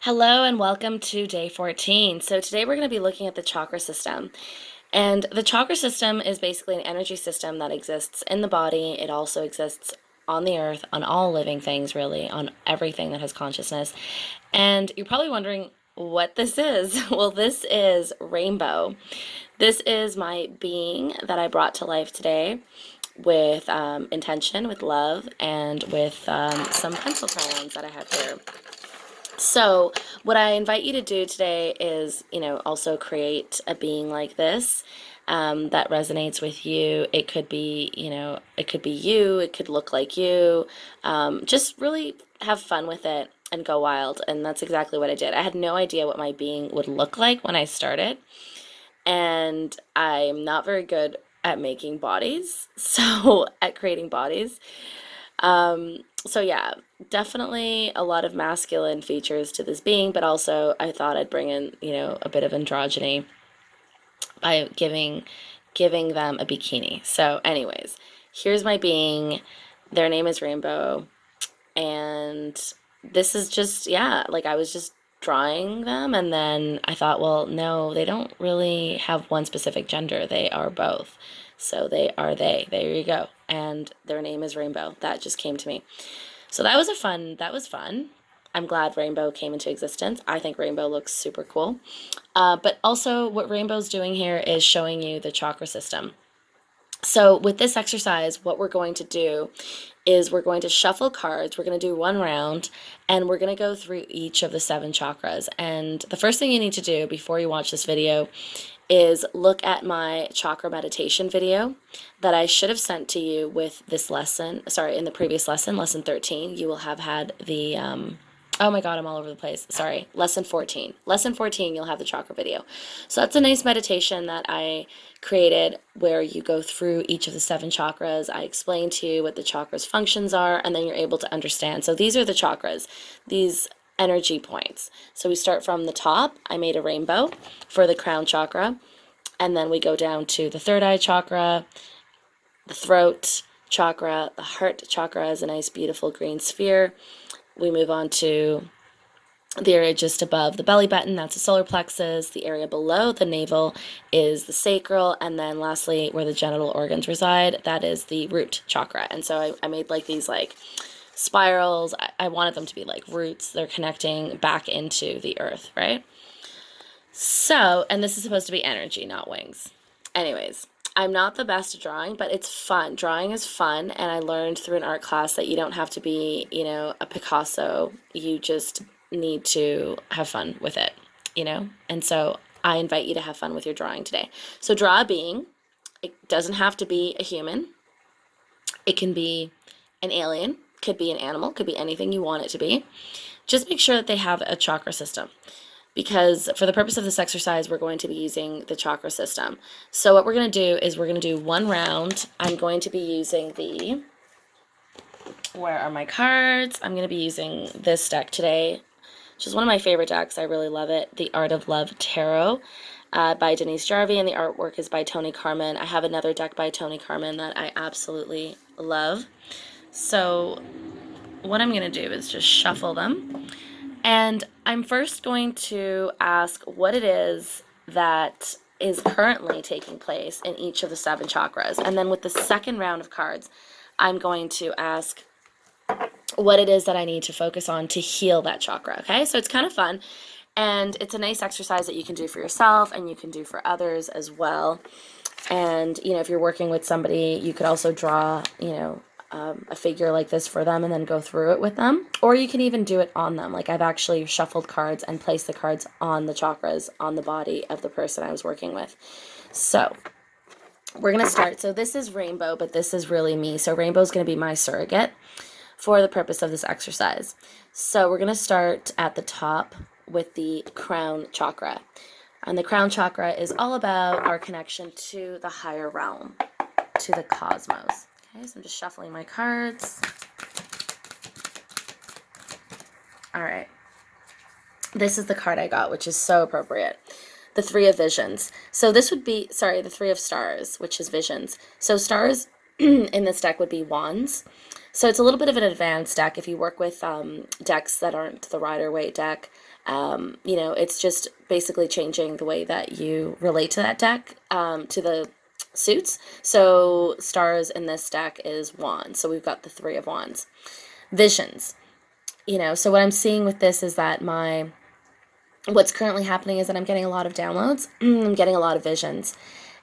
Hello and welcome to day 14. So today we're going to be looking at the chakra system. And the chakra system is basically an energy system that exists in the body. It also exists on the earth, on all living things, really, on everything that has consciousness. And you're probably wondering what this is. Well, this is rainbow. This is my being that I brought to life today with intention, with love, and with some pencil crayons that I have here. So, what I invite you to do today is, also create a being like this that resonates with you. It could be, it could be you, it could look like you. Just really have fun with it and go wild. And that's exactly what I did. I had no idea what my being would look like when I started. And I'm not very good at making bodies, so at creating bodies. So yeah, definitely a lot of masculine features to this being, but also I thought I'd bring in, a bit of androgyny by giving them a bikini. So anyways, here's my being. Their name is Rainbow, and this is just, yeah, like I was just drawing them, and then I thought, well, no, they don't really have one specific gender. They are both. So they are they. There you go. And their name is Rainbow. That just came to me. So that was fun. I'm glad Rainbow came into existence. I think Rainbow looks super cool. But also what Rainbow's doing here is showing you the chakra system. So with this exercise, what we're going to do is we're going to shuffle cards. We're going to do one round, and we're going to go through each of the 7 chakras. And the first thing you need to do before you watch this video is look at my chakra meditation video that I should have sent to you with this lesson. Sorry, in the previous lesson, lesson 13, you will have had the, oh my God, I'm all over the place. Sorry, lesson 14. Lesson 14, you'll have the chakra video. So that's a nice meditation that I created where you go through each of the 7 chakras. I explain to you what the chakras' functions are, and then you're able to understand. So these are the chakras. These energy points. So we start from the top. I made a rainbow for the crown chakra, and then we go down to the third eye chakra, the throat chakra, the heart chakra is a nice beautiful green sphere. We move on to the area just above the belly button, that's the solar plexus. The area below the navel is the sacral, and then lastly, where the genital organs reside, that is the root chakra. And so I made like these like spirals. I wanted them to be like roots. They're connecting back into the earth, right? So, and this is supposed to be energy, not wings. Anyways, I'm not the best at drawing, but it's fun. Drawing is fun, and I learned through an art class that you don't have to be, a Picasso. You just need to have fun with it, And so I invite you to have fun with your drawing today. So draw a being. It doesn't have to be a human. It can be an alien, could be an animal, could be anything you want it to be. Just make sure that they have a chakra system, because for the purpose of this exercise, we're going to be using the chakra system. So what we're going to do is we're going to do one round. I'm going to be using where are my cards? I'm going to be using this deck today, which is one of my favorite decks. I really love it. The Art of Love Tarot by Denise Jarvie, and the artwork is by Tony Carmen. I have another deck by Tony Carmen that I absolutely love. So what I'm going to do is just shuffle them. And I'm first going to ask what it is that is currently taking place in each of the 7 chakras. And then with the second round of cards, I'm going to ask what it is that I need to focus on to heal that chakra, okay? So it's kind of fun, and it's a nice exercise that you can do for yourself and you can do for others as well. And, if you're working with somebody, you could also draw, a figure like this for them and then go through it with them. Or you can even do it on them. Like I've actually shuffled cards and placed the cards on the chakras on the body of the person I was working with. So we're going to start. So this is Rainbow, but this is really me. So Rainbow is going to be my surrogate for the purpose of this exercise. So we're going to start at the top with the crown chakra. And the crown chakra is all about our connection to the higher realm, to the cosmos. Okay, so I'm just shuffling my cards. All right. This is the card I got, which is so appropriate. The 3 of Visions. So this would be, the 3 of Stars, which is Visions. So stars in this deck would be wands. So it's a little bit of an advanced deck. If you work with decks that aren't the Rider-Waite deck, it's just basically changing the way that you relate to that deck, to the suits. So stars in this deck is wands. So we've got the Three of Wands. Visions. So what I'm seeing with this is that what's currently happening is that I'm getting a lot of downloads. I'm getting a lot of visions.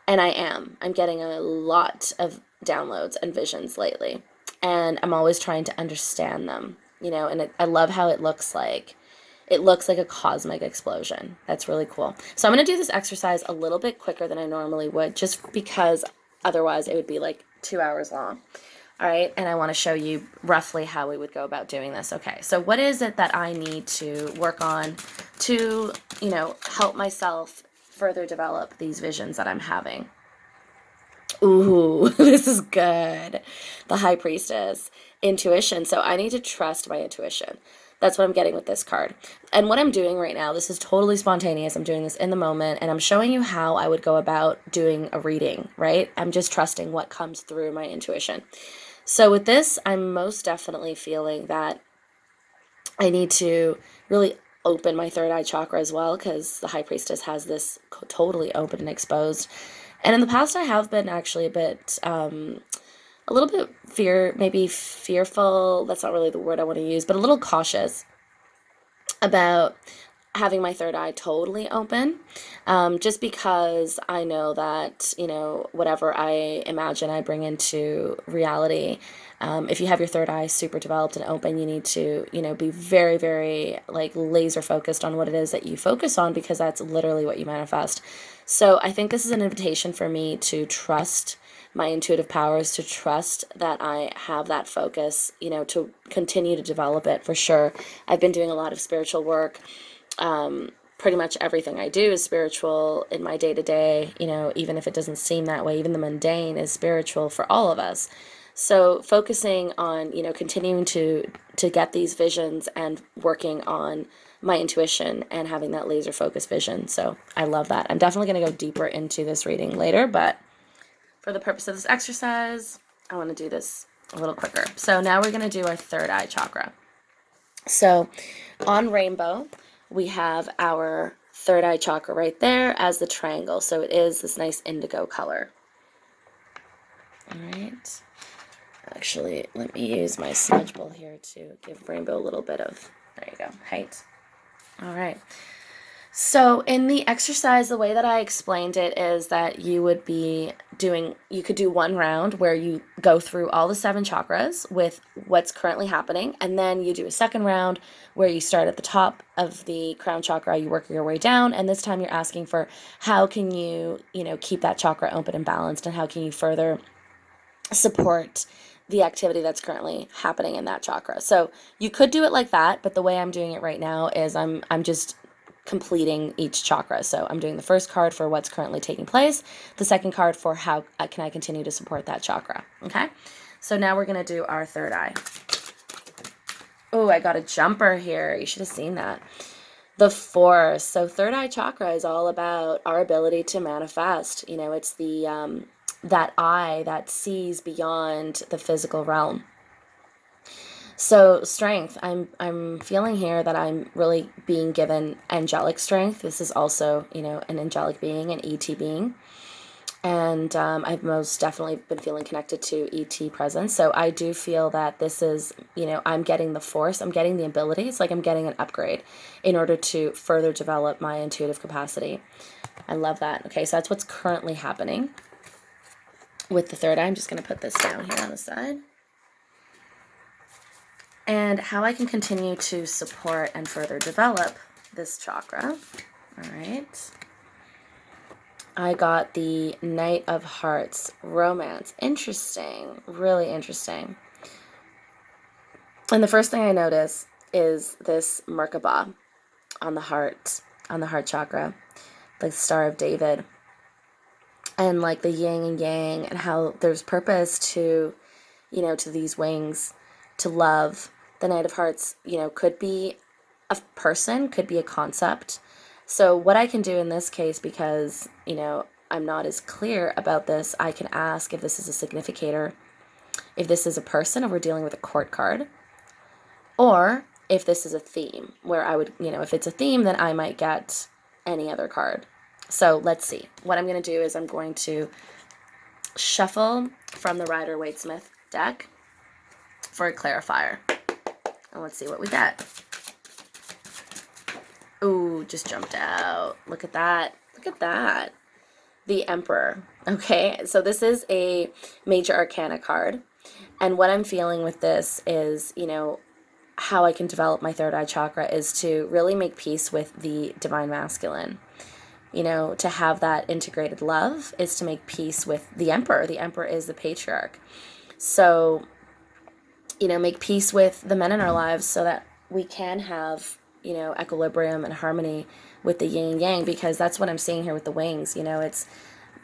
And I'm getting a lot of downloads and visions lately. And I'm always trying to understand them, and I love how it looks like. It looks like a cosmic explosion. That's really cool. So I'm going to do this exercise a little bit quicker than I normally would, just because otherwise it would be like 2 hours long. All right, and I want to show you roughly how we would go about doing this. Okay, so what is it that I need to work on to, help myself further develop these visions that I'm having? Ooh, this is good. The High Priestess. Intuition. So I need to trust my intuition. That's what I'm getting with this card. And what I'm doing right now, this is totally spontaneous. I'm doing this in the moment, and I'm showing you how I would go about doing a reading, right? I'm just trusting what comes through my intuition. So with this, I'm most definitely feeling that I need to really open my third eye chakra as well, because the High Priestess has this totally open and exposed. And in the past, I have been actually a little bit maybe fearful. That's not really the word I want to use, but a little cautious about having my third eye totally open, just because I know that, whatever I imagine I bring into reality. If you have your third eye super developed and open, you need to, be very, very like laser focused on what it is that you focus on, because that's literally what you manifest. So I think this is an invitation for me to trust my intuitive powers, to trust that I have that focus, to continue to develop it for sure. I've been doing a lot of spiritual work. Pretty much everything I do is spiritual in my day to day, even if it doesn't seem that way. Even the mundane is spiritual for all of us. So focusing on, continuing to get these visions and working on my intuition and having that laser focused vision. So I love that. I'm definitely going to go deeper into this reading later, but for the purpose of this exercise, I want to do this a little quicker. So now we're going to do our third eye chakra. So on rainbow, we have our third eye chakra right there as the triangle. So it is this nice indigo color. All right. Actually, let me use my smudge bowl here to give rainbow a little bit of, there you go, height. All right. So in the exercise, the way that I explained it is that you could do one round where you go through all the 7 chakras with what's currently happening, and then you do a second round where you start at the top of the crown chakra, you work your way down, and this time you're asking for how can you, keep that chakra open and balanced, and how can you further support the activity that's currently happening in that chakra. So you could do it like that, but the way I'm doing it right now is I'm just completing each chakra. So I'm doing the first card for what's currently taking place, the second card for how can I continue to support that chakra. Okay, so now we're going to do our third eye. Oh, I got a jumper here. You should have seen that. The Force. So third eye chakra is all about our ability to manifest. It's the that eye that sees beyond the physical realm. So strength, I'm feeling here that I'm really being given angelic strength. This is also, an angelic being, an ET being. And I've most definitely been feeling connected to ET presence. So I do feel that this is, I'm getting the force, I'm getting the ability. It's like I'm getting an upgrade in order to further develop my intuitive capacity. I love that. Okay, so that's what's currently happening with the third eye. I'm just going to put this down here on the side. And how I can continue to support and further develop this chakra. All right. I got the Knight of Hearts, romance. Interesting. Really interesting. And the first thing I notice is this Merkaba on the heart chakra, the Star of David. And like the yin and yang, and how there's purpose to, to these wings, to love. The Knight of Hearts, could be a person, could be a concept. So what I can do in this case, because, I'm not as clear about this, I can ask if this is a significator. if this is a person or we're dealing with a court card, or if this is a theme where I would, if it's a theme, then I might get any other card. So let's see. What I'm going to do is I'm going to shuffle from the Rider-Waite-Smith deck for a clarifier. And let's see what we get. Ooh, just jumped out. Look at that. Look at that. The Emperor. Okay, so this is a major arcana card. And what I'm feeling with this is, how I can develop my third eye chakra is to really make peace with the divine masculine. To have that integrated love is to make peace with the Emperor. The Emperor is the patriarch. So, make peace with the men in our lives so that we can have, equilibrium and harmony with the yin and yang, because that's what I'm seeing here with the wings. It's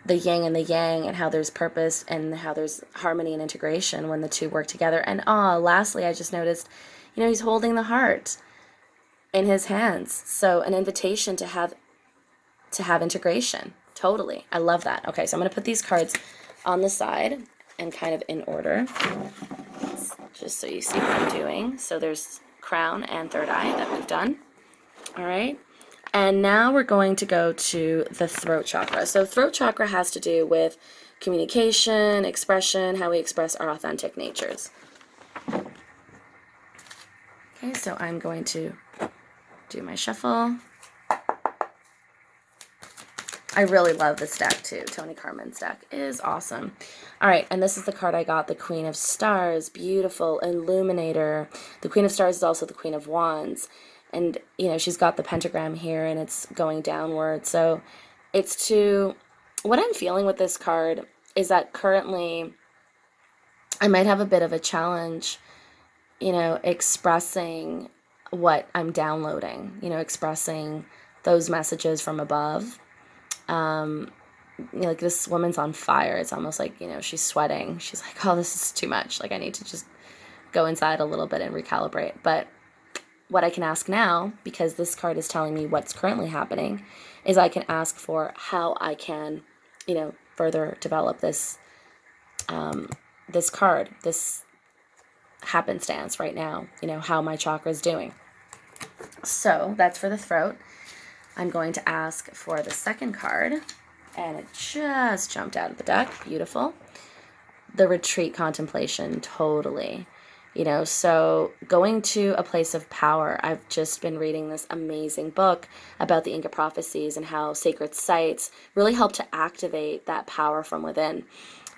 the yin and the yang, and how there's purpose and how there's harmony and integration when the two work together. And lastly, I just noticed, he's holding the heart in his hands. So an invitation to have integration. Totally. I love that. Okay, so I'm going to put these cards on the side and kind of in order, just so you see what I'm doing. So there's crown and third eye that we've done. All right. And now we're going to go to the throat chakra. So throat chakra has to do with communication, expression, how we express our authentic natures. Okay, so I'm going to do my shuffle. I really love this deck too. Tony Carmen's deck is awesome. All right, and this is the card I got, the Queen of Stars, beautiful illuminator. The Queen of Stars is also the Queen of Wands. And, she's got the pentagram here and it's going downward. So what I'm feeling with this card is that currently I might have a bit of a challenge, expressing what I'm downloading, expressing those messages from above. Like this woman's on fire. It's almost like, she's sweating. She's like, oh, this is too much. Like I need to just go inside a little bit and recalibrate. But what I can ask now, because this card is telling me what's currently happening, is I can ask for how I can, further develop this, this card, this happenstance right now, how my chakra is doing. So that's for the throat. I'm going to ask for the second card, and it just jumped out of the deck. Beautiful. The retreat contemplation, totally. So going to a place of power. I've just been reading this amazing book about the Inca prophecies and how sacred sites really help to activate that power from within,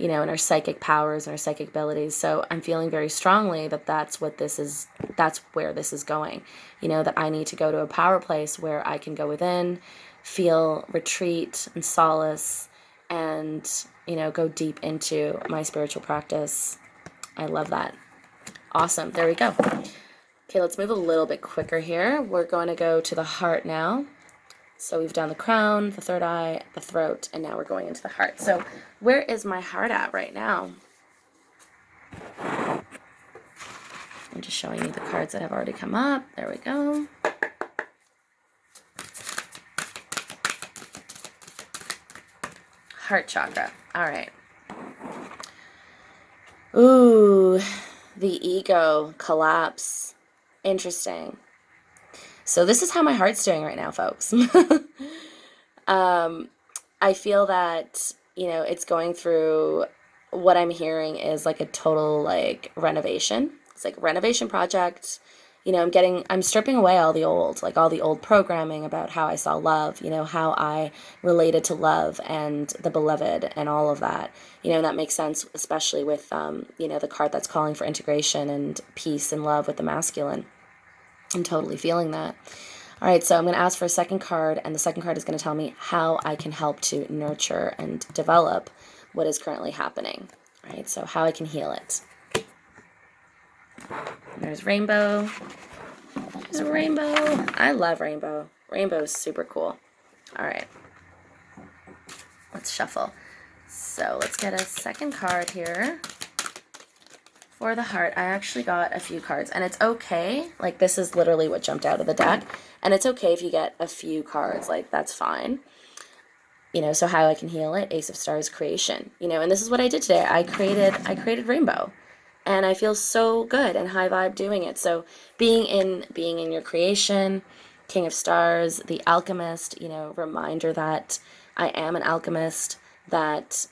and our psychic powers and our psychic abilities. So I'm feeling very strongly that that's where this is going, that I need to go to a power place where I can go within, feel retreat and solace, and, go deep into my spiritual practice. I love that. Awesome. There we go. Okay, let's move a little bit quicker here. We're going to go to the heart now. So we've done the crown, the third eye, the throat, and now we're going into the heart. So where is my heart at right now? I'm just showing you the cards that have already come up. There we go. Heart chakra. All right. Ooh, the ego collapse. Interesting. So this is how my heart's doing right now, folks. I feel that, it's going through, what I'm hearing is like a total renovation. It's like a renovation project. I'm stripping away all the old programming about how I saw love, how I related to love and the beloved and all of that. And that makes sense, especially with, the card that's calling for integration and peace and love with the masculine. I'm totally feeling that. All right, so I'm going to ask for a second card, and the second card is going to tell me how I can help to nurture and develop what is currently happening. All right, so how I can heal it. There's rainbow. There's a rainbow. I love rainbow. Rainbow is super cool. All right, let's shuffle. So let's get a second card here. For the heart, I actually got a few cards, and it's okay. This is literally what jumped out of the deck, and it's okay if you get a few cards. That's fine. So how I can heal it, Ace of Stars, creation. And this is what I did today. I created rainbow. And I feel so good and high vibe doing it. So being in your creation, King of Stars, the alchemist, reminder that I am an alchemist, that,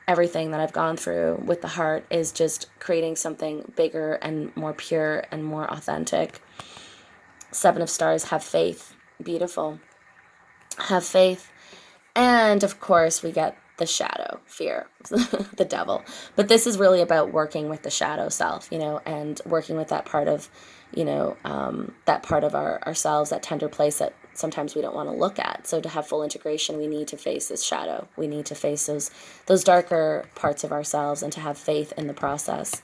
everything that I've gone through with the heart is just creating something bigger and more pure and more authentic. Seven of Stars, have faith. Beautiful. Have faith. And of course, we get the shadow, fear, the devil. But this is really about working with the shadow self, and working with that part of, that part of ourselves, that tender place that sometimes we don't want to look at. So to have full integration, we need to face this shadow. We need to face those darker parts of ourselves and to have faith in the process.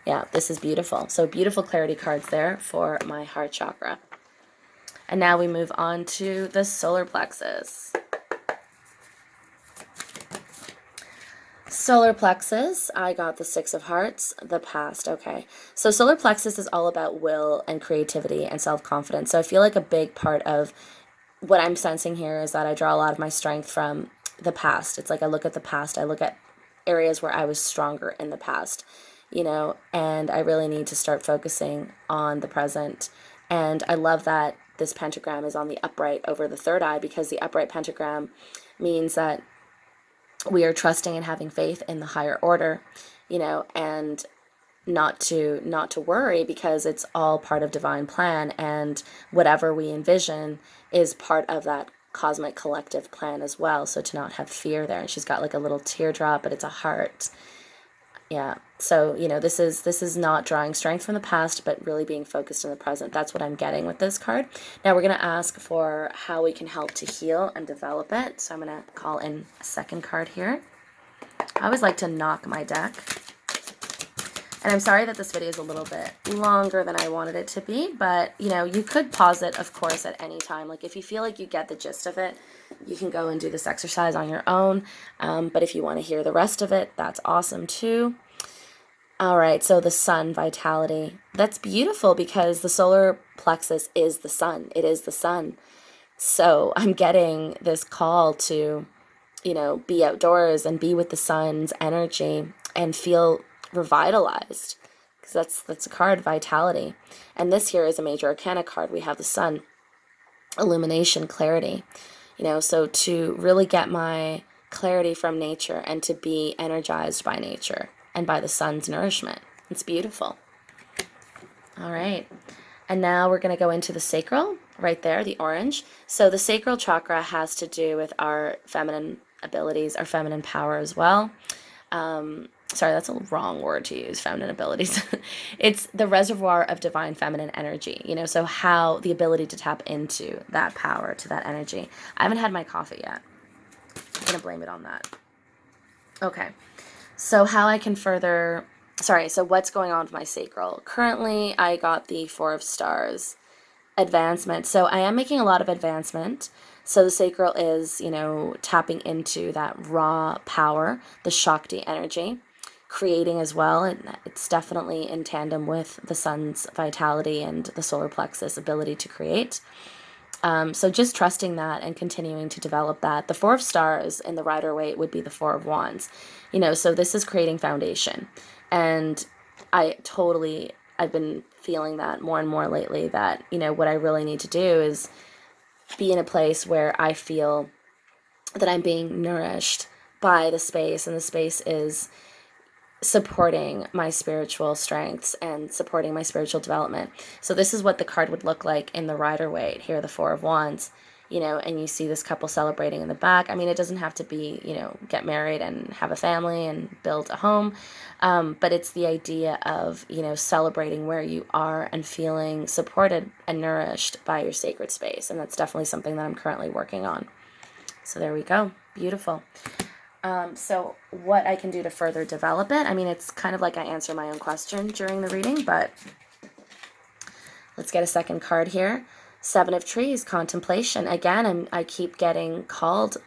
Yeah, this is beautiful. So beautiful clarity cards there for my heart chakra. And now we move on to the solar plexus. Solar plexus, I got the Six of Hearts, the past. Okay. So solar plexus is all about will and creativity and self-confidence. So I feel like a big part of what I'm sensing here is that I draw a lot of my strength from the past. It's like I look at the past, I look at areas where I was stronger in the past, and I really need to start focusing on the present. And I love that this pentagram is on the upright over the third eye, because the upright pentagram means that we are trusting and having faith in the higher order, and not to worry, because it's all part of divine plan, and whatever we envision is part of that cosmic collective plan as well. So to not have fear there. And she's got like a little teardrop, but it's a heart. Yeah. So, this is not drawing strength from the past, but really being focused in the present. That's what I'm getting with this card. Now we're going to ask for how we can help to heal and develop it. So I'm going to call in a second card here. I always like to knock my deck. And I'm sorry that this video is a little bit longer than I wanted it to be, but, you could pause it, of course, at any time. Like, if you feel like you get the gist of it, you can go and do this exercise on your own. But if you want to hear the rest of it, that's awesome too. All right, so the sun, vitality. That's beautiful, because the solar plexus is the sun. It is the sun. So I'm getting this call to, be outdoors and be with the sun's energy and feel revitalized, because that's a card, vitality. And this here is a major arcana card. We have the sun, illumination, clarity, so to really get my clarity from nature and to be energized by nature and by the sun's nourishment. It's beautiful. All right. And now we're going to go into the sacral, right there, the orange. So the sacral chakra has to do with our feminine abilities, our feminine power as well. Sorry, that's a wrong word to use, feminine abilities. It's the reservoir of divine feminine energy, so how the ability to tap into that power, to that energy. I haven't had my coffee yet. I'm going to blame it on that. Okay. So how I can further, so what's going on with my sacral? Currently, I got the Four of Stars, advancement. So I am making a lot of advancement. So the sacral is, tapping into that raw power, the Shakti energy, creating as well. And it's definitely in tandem with the sun's vitality and the solar plexus ability to create. So just trusting that and continuing to develop that. The Four of Stars in the Rider-Waite would be the Four of Wands. So this is creating foundation. And I've been feeling that more and more lately, that, what I really need to do is be in a place where I feel that I'm being nourished by the space, and the space is supporting my spiritual strengths and supporting my spiritual development. So this is what the card would look like in the Rider-Waite. Here, the Four of Wands, and you see this couple celebrating in the back. I mean, it doesn't have to be, get married and have a family and build a home. But it's the idea of, celebrating where you are and feeling supported and nourished by your sacred space. And that's definitely something that I'm currently working on. So there we go. Beautiful. So what I can do to further develop it, I mean, it's kind of like I answer my own question during the reading, but let's get a second card here. Seven of Trees, contemplation. Again, I keep getting called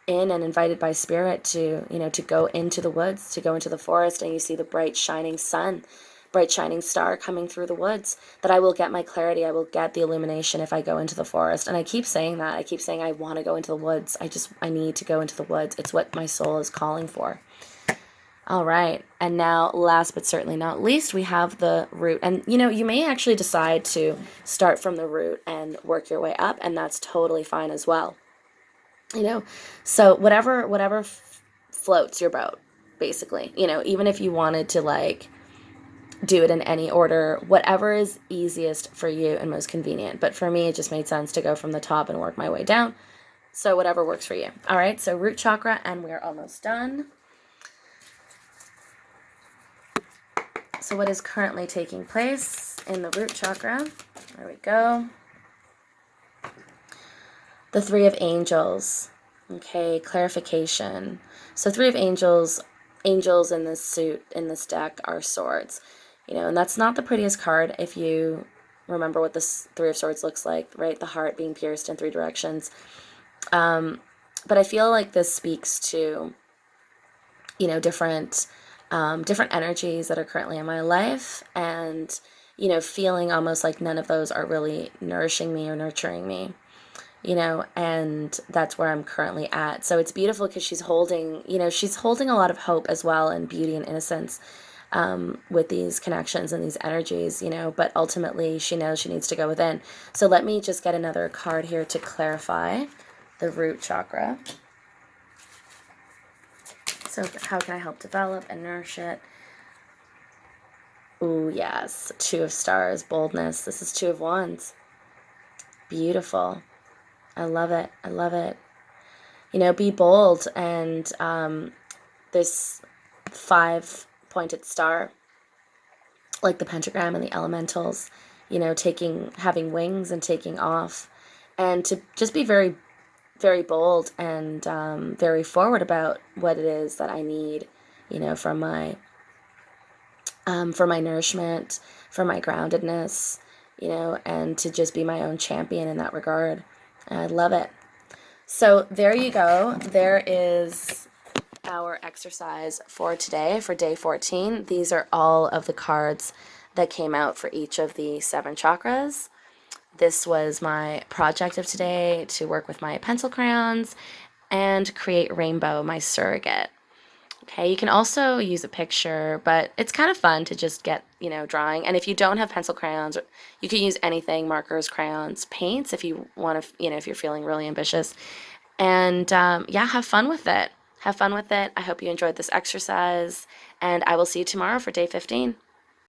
in and invited by spirit to, to go into the woods, to go into the forest, and you see the bright shining sun, bright shining star coming through the woods, that I will get my clarity, I will get the illumination if I go into the forest. And I keep saying that. I keep saying I want to go into the woods. I need to go into the woods. It's what my soul is calling for. All right. And now, last but certainly not least, we have the root. And you may actually decide to start from the root and work your way up, and that's totally fine as well. So whatever floats your boat, basically. Even if you wanted to like do it in any order, whatever is easiest for you and most convenient. But for me, it just made sense to go from the top and work my way down. So whatever works for you. All right, so root chakra, and we're almost done. So what is currently taking place in the root chakra? There we go. The Three of Angels. Okay, clarification. So Three of Angels, angels in this suit, in this deck, are swords. And that's not the prettiest card if you remember what this Three of Swords looks like, right? The heart being pierced in three directions. But I feel like this speaks to, different energies that are currently in my life, and, feeling almost like none of those are really nourishing me or nurturing me. And that's where I'm currently at. So it's beautiful because she's holding a lot of hope as well, and beauty and innocence, with these connections and these energies, but ultimately she knows she needs to go within. So let me just get another card here to clarify the root chakra. So how can I help develop and nourish it? Ooh, yes. Two of Stars, boldness. This is Two of Wands. Beautiful. I love it. I love it. Be bold. And this 5-pointed star, like the pentagram and the elementals, having wings and taking off. And to just be very, very bold and very forward about what it is that I need, for my nourishment, for my groundedness, and to just be my own champion in that regard. And I love it. So there you go. There is our exercise for today, for day 14. These are all of the cards that came out for each of the 7 chakras. This was my project of today, to work with my pencil crayons and create Rainbow, my surrogate. Okay, you can also use a picture, but it's kind of fun to just get, drawing. And if you don't have pencil crayons, you can use anything, markers, crayons, paints, if you want to, if you're feeling really ambitious. And yeah, have fun with it. Have fun with it. I hope you enjoyed this exercise, and I will see you tomorrow for day 15.